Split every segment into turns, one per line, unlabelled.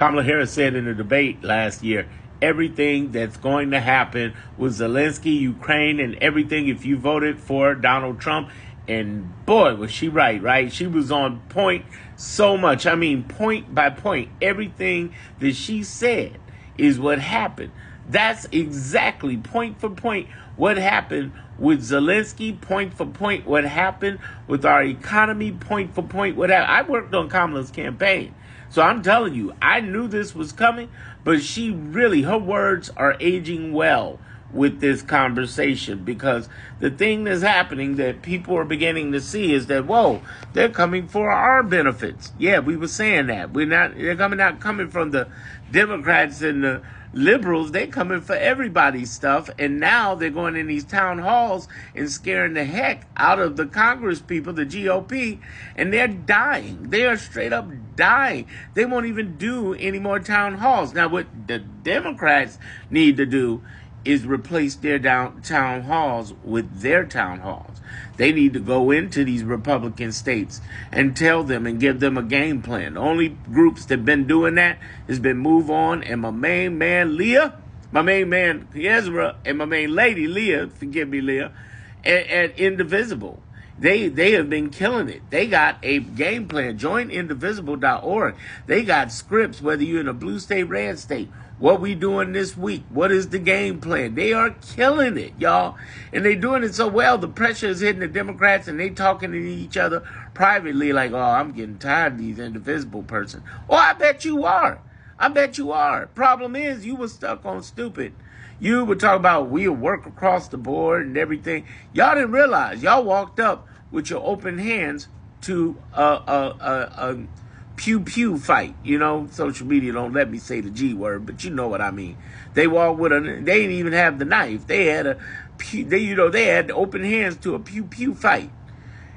Kamala Harris said in a debate last year, everything that's going to happen with Zelensky, Ukraine, and everything if you voted for Donald Trump. And boy, was she right? She was on point so much. I mean, point by point, everything that she said is what happened. That's exactly point for point what happened with Zelensky, point for point what happened with our economy, point for point what happened. I worked on Kamala's campaign. So I'm telling you, I knew this was coming, but she really, her words are aging well with this conversation, because the thing that's happening that people are beginning to see is that, whoa, they're coming for our benefits. Yeah, we were saying that. They're not coming from the Democrats and the liberals. They're coming for everybody's stuff. And now they're going in these town halls and scaring the heck out of the Congress people, the GOP, and they're dying. They are straight up dying. They won't even do any more town halls. Now, what the Democrats need to do is replace their town halls with their town halls. They need to go into these Republican states and tell them and give them a game plan. The only groups that have been doing that has been Move On and my main man, Leah, my main man, Ezra, and my main lady, Leah, forgive me, Leah, and Indivisible. They have been killing it. They got a game plan. Join indivisible.org. They got scripts, whether you're in a blue state, red state. What we doing this week? What is the game plan? They are killing it, y'all. And they doing it so well, the pressure is hitting the Democrats, and they talking to each other privately like, oh, I'm getting tired of these Indivisible person. Oh, I bet you are. I bet you are. Problem is, you were stuck on stupid. You would talk about we'll work across the board and everything. Y'all didn't realize. Y'all walked up with your open hands to a pew-pew fight. You know, social media don't let me say the G word, but you know what I mean. They walked with they didn't even have the knife. They had they had open hands to a pew-pew fight.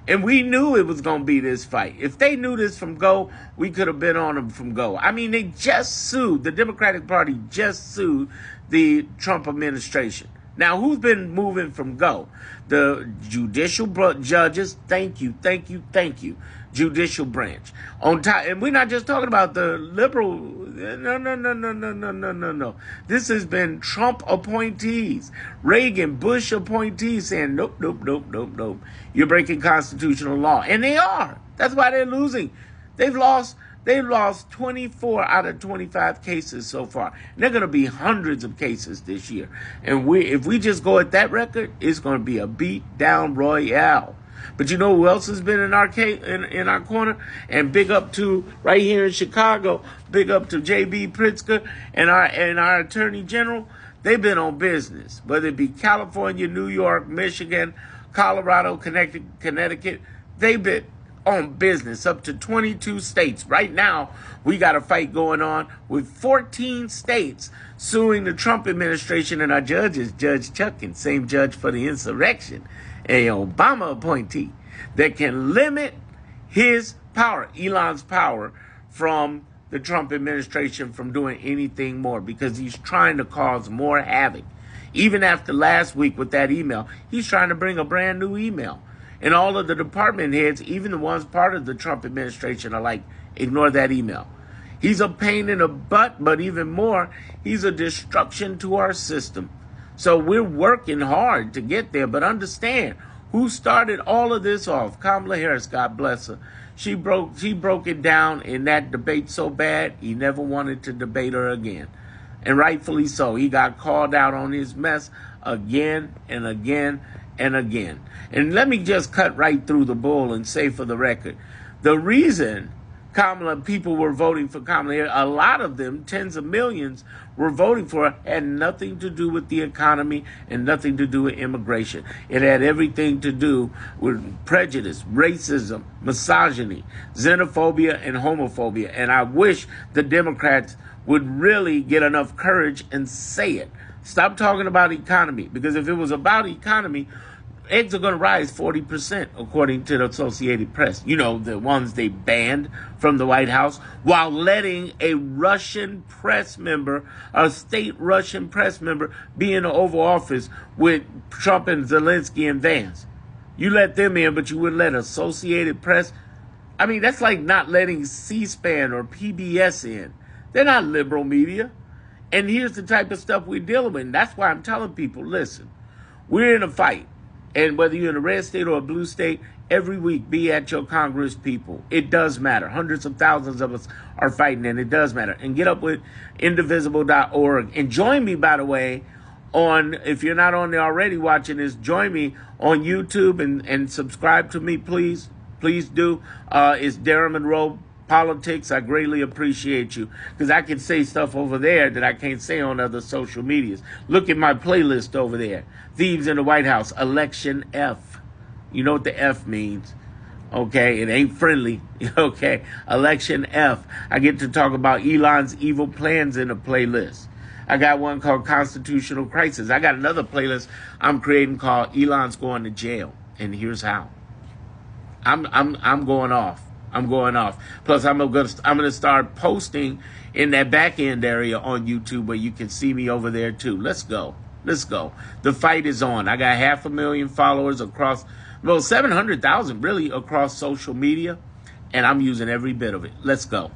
And we knew it was going to be this fight. If they knew this from go, we could have been on them from go. I mean, they just sued. The Democratic Party just sued the Trump administration. Now, who's been moving from go? The judicial judges, thank you. Judicial branch. On top, and we're not just talking about the liberal. No. This has been Trump appointees, Reagan, Bush appointees saying, nope. You're breaking constitutional law. And they are. That's why they're losing. They've lost 24 out of 25 cases so far. And they're going to be hundreds of cases this year. And if we just go at that record, it's going to be a beat down royale. But you know who else has been in our in our corner? And big up to right here in Chicago, big up to J.B. Pritzker and our Attorney General. They've been on business, whether it be California, New York, Michigan, Colorado, Connecticut. They've been on business up to 22 states. Right now, we got a fight going on with 14 states suing the Trump administration, and our judge is Judge Chutkan, same judge for the insurrection, a Obama appointee that can limit his power, Elon's power, from the Trump administration from doing anything more, because he's trying to cause more havoc. Even after last week with that email, he's trying to bring a brand new email. And all of the department heads, even the ones part of the Trump administration, are like, ignore that email. He's a pain in the butt, but even more, he's a destruction to our system. So we're working hard to get there, but understand who started all of this off. Kamala Harris, God bless her. She broke it down in that debate so bad, he never wanted to debate her again. And rightfully so. He got called out on his mess again and again and again. And let me just cut right through the bull and say for the record, the reason people were voting for Kamala, a lot of them, tens of millions, were voting for her, had nothing to do with the economy and nothing to do with immigration. It had everything to do with prejudice, racism, misogyny, xenophobia, and homophobia. And I wish the Democrats would really get enough courage and say it. Stop talking about economy, because if it was about economy, eggs are going to rise 40%, according to the Associated Press. You know, the ones they banned from the White House, while letting a Russian press member, a state Russian press member, be in the Oval Office with Trump and Zelensky and Vance. You let them in, but you wouldn't let Associated Press. I mean, that's like not letting C-SPAN or PBS in. They're not liberal media. And here's the type of stuff we're dealing with. And that's why I'm telling people, listen, we're in a fight. And whether you're in a red state or a blue state, every week be at your Congress, people. It does matter. Hundreds of thousands of us are fighting, and it does matter. And get up with indivisible.org. And join me, by the way, on, if you're not on there already watching this, join me on YouTube and subscribe to me, please. Please do. It's Darren Monroe Politics. I greatly appreciate you, because I can say stuff over there that I can't say on other social medias. Look at my playlist over there. Thieves in the White House, Election F. You know what the F means. Okay, it ain't friendly. Okay, Election F. I get to talk about Elon's evil plans in a playlist. I got one called Constitutional Crisis. I got another playlist I'm creating called Elon's Going to Jail, and here's how. I'm going off. I'm going off. Plus, I'm gonna start posting in that back end area on YouTube where you can see me over there too. Let's go. Let's go. The fight is on. I got 500,000 followers across, well, 700,000 really across social media, and I'm using every bit of it. Let's go.